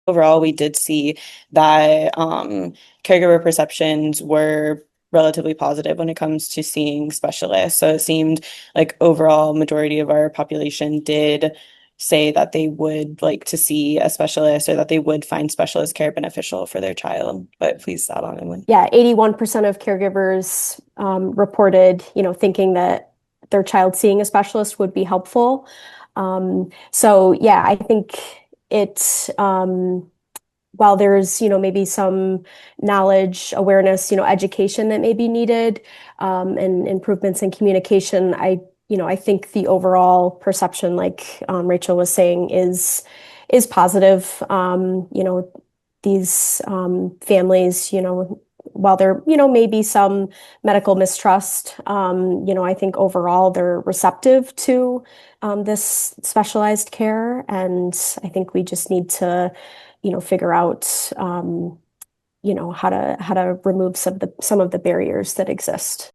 overall, we did see that caregiver perceptions were relatively positive when it comes to seeing specialists. So it seemed like overall majority of our population did say that they would like to see a specialist or that they would find specialist care beneficial for their child. But please add on, Emily. Yeah, 81% of caregivers reported, thinking that their child seeing a specialist would be helpful. So yeah, I think it, while there's, maybe some knowledge, awareness, education that may be needed, and improvements in communication, I think the overall perception, like Rachel was saying, is positive. These families, while there, may be some medical mistrust, I think overall they're receptive to this specialized care, and I think we just need to figure out, how to remove some of the barriers that exist.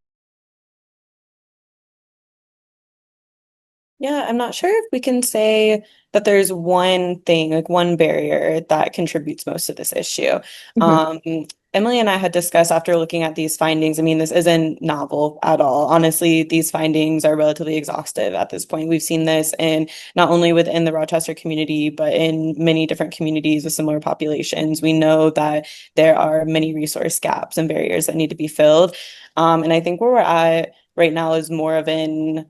Yeah, I'm not sure if we can say that there's one thing, like one barrier that contributes most to this issue. Mhm. Um, Emily and I had discussed after looking at these findings. I mean, this isn't novel at all. Honestly, these findings are relatively exhaustive at this point. We've seen this in not only within the Rochester community, but in many different communities with similar populations. We know that there are many resource gaps and barriers that need to be filled. And I think where we're at right now is more of an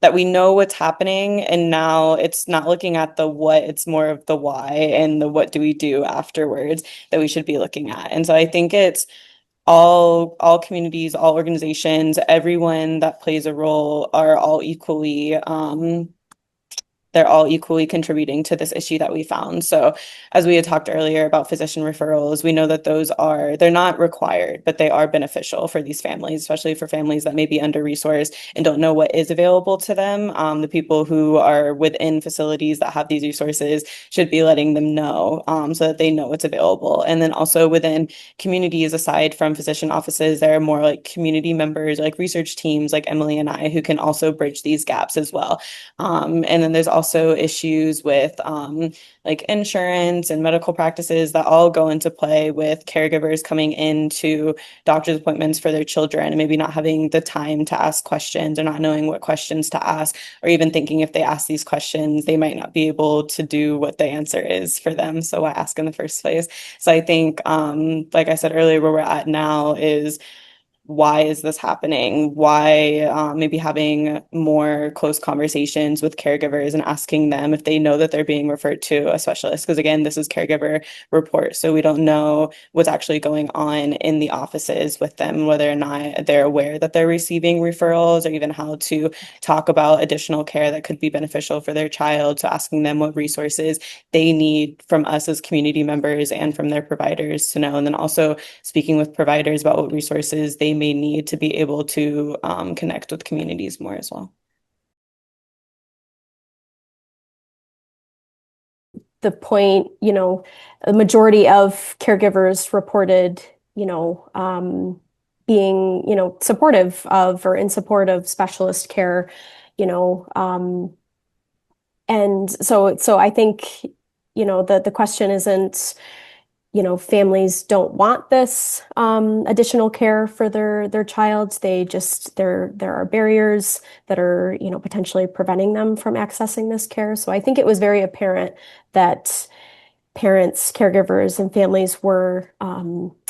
that we know what's happening, and now it's not looking at the what, it's more of the why and the what do we do afterwards that we should be looking at. And so I think it's all communities, all organizations, everyone that plays a role are all equally they're all equally contributing to this issue that we found. So, as we had talked earlier about physician referrals, we know that they're not required, but they are beneficial for these families, especially for families that may be under-resourced and don't know what is available to them. The people who are within facilities that have these resources should be letting them know, so that they know what's available. And then also within communities, aside from physician offices, there are more like community members, like research teams like Emily and I, who can also bridge these gaps as well. And then there's also issues with like insurance and medical practices that all go into play with caregivers coming into doctor's appointments for their children and maybe not having the time to ask questions or not knowing what questions to ask, or even thinking if they ask these questions, they might not be able to do what the answer is for them. So why ask in the first place? So I think, like I said earlier, where we're at now is why is this happening? Why maybe having more close conversations with caregivers and asking them if they know that they're being referred to a specialist. Because again, this is caregiver report. So we don't know what's actually going on in the offices with them, whether or not they're aware that they're receiving referrals or even how to talk about additional care that could be beneficial for their child. So asking them what resources they need from us as community members and from their providers to know. And then also speaking with providers about what resources they may need to be able to connect with communities more as well. The point, the majority of caregivers reported, being, supportive of or in support of specialist care, you know, um, and so I think, the question isn't, families don't want this additional care for their child. There are barriers that are, potentially preventing them from accessing this care. So I think it was very apparent that parents, caregivers, and families were,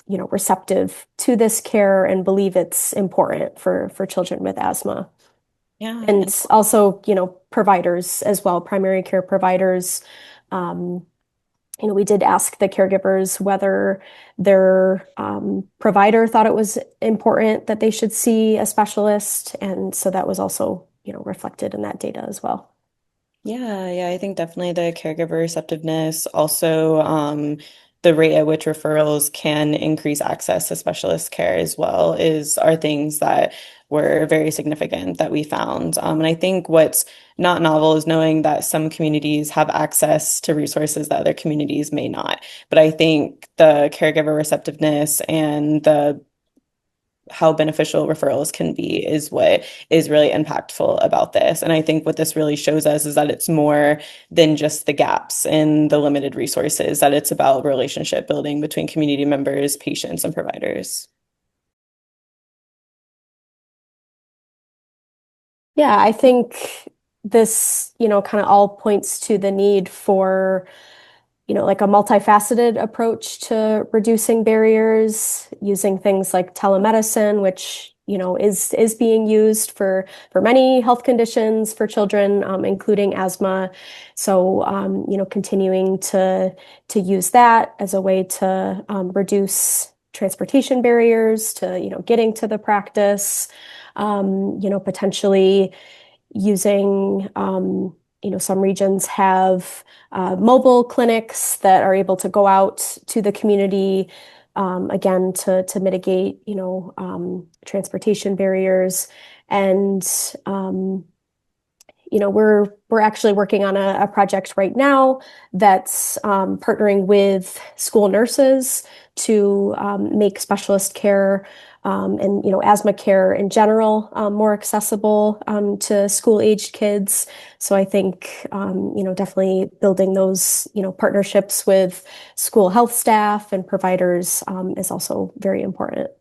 receptive to this care and believe it's important for children with asthma. Yeah, And also, providers as well, primary care providers. Um, we did ask the caregivers whether their provider thought it was important that they should see a specialist. And so that was also, reflected in that data as well. yeah, I think definitely the caregiver receptiveness, also the rate at which referrals can increase access to specialist care as well are things that were very significant that we found. And I think what's not novel is knowing that some communities have access to resources that other communities may not. But I think the caregiver receptiveness and the how beneficial referrals can be is what is really impactful about this. And I think what this really shows us is that it's more than just the gaps in the limited resources, that it's about relationship building between community members, patients, and providers. Yeah, I think this, kind of all points to the need for, like a multifaceted approach to reducing barriers, using things like telemedicine, which, is being used for many health conditions for children, including asthma. So, continuing to use that as a way to reduce transportation barriers to, getting to the practice, potentially using, some regions have mobile clinics that are able to go out to the community, again, to mitigate, transportation barriers. And, we're actually working on a project right now that's partnering with school nurses to make specialist care and asthma care in general more accessible to school-aged kids. So I think definitely building those partnerships with school health staff and providers is also very important.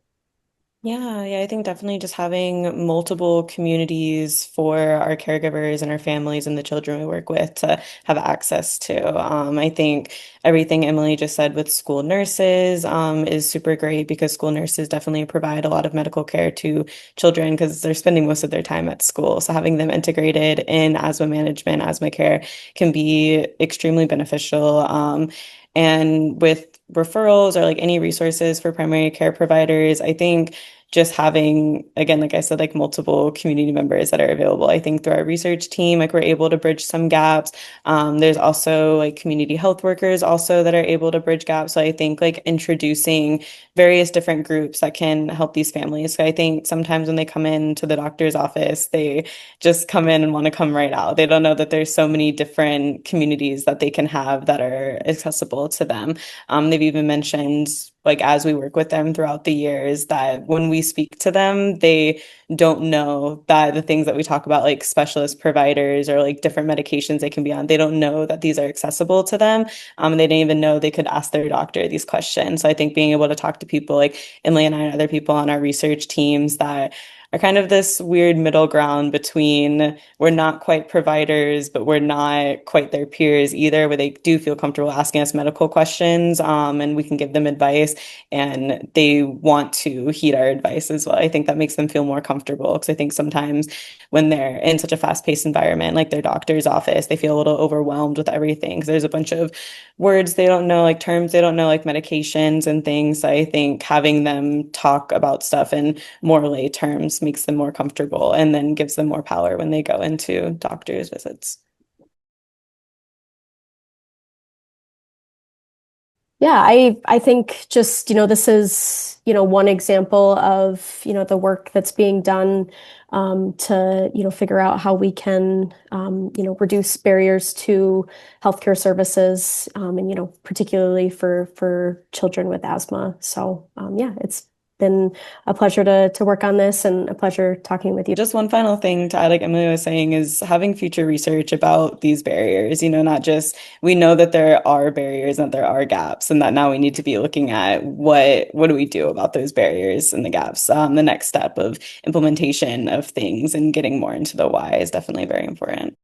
Yeah, I think definitely just having multiple communities for our caregivers and our families and the children we work with to have access to. I think everything Emily just said with school nurses is super great because school nurses definitely provide a lot of medical care to children because they're spending most of their time at school. So having them integrated in asthma management, asthma care can be extremely beneficial. And with referrals or like any resources for primary care providers, I think just having, again, like I said, like multiple community members that are available. I think through our research team, like we're able to bridge some gaps. There's also like community health workers also that are able to bridge gaps. So I think like introducing various different groups that can help these families. So I think sometimes when they come into the doctor's office, they just come in and want to come right out. They don't know that there's so many different communities that they can have that are accessible to them. They've even mentioned, like, as we work with them throughout the years, that when we speak to them, they don't know that the things that we talk about, like specialist providers or like different medications they can be on, they don't know that these are accessible to them. And they didn't even know they could ask their doctor these questions. So I think being able to talk to people like Emily and I and other people on our research teams that are kind of this weird middle ground between we're not quite providers, but we're not quite their peers either, where they do feel comfortable asking us medical questions, and we can give them advice and they want to heed our advice as well. I think that makes them feel more comfortable because I think sometimes when they're in such a fast-paced environment, like their doctor's office, they feel a little overwhelmed with everything because there's a bunch of words they don't know, like terms they don't know, like medications and things. So I think having them talk about stuff in more lay terms makes them more comfortable and then gives them more power when they go into doctor's visits. Yeah, I think just, this is, one example of, the work that's being done to, figure out how we can, reduce barriers to healthcare services, and, particularly for children with asthma. So, yeah, it's been a pleasure to work on this and a pleasure talking with you. Just one final thing to add, like Emily was saying, is having future research about these barriers, not just we know that there are barriers and that there are gaps, and that now we need to be looking at what do we do about those barriers and the gaps. The next step of implementation of things and getting more into the why is definitely very important.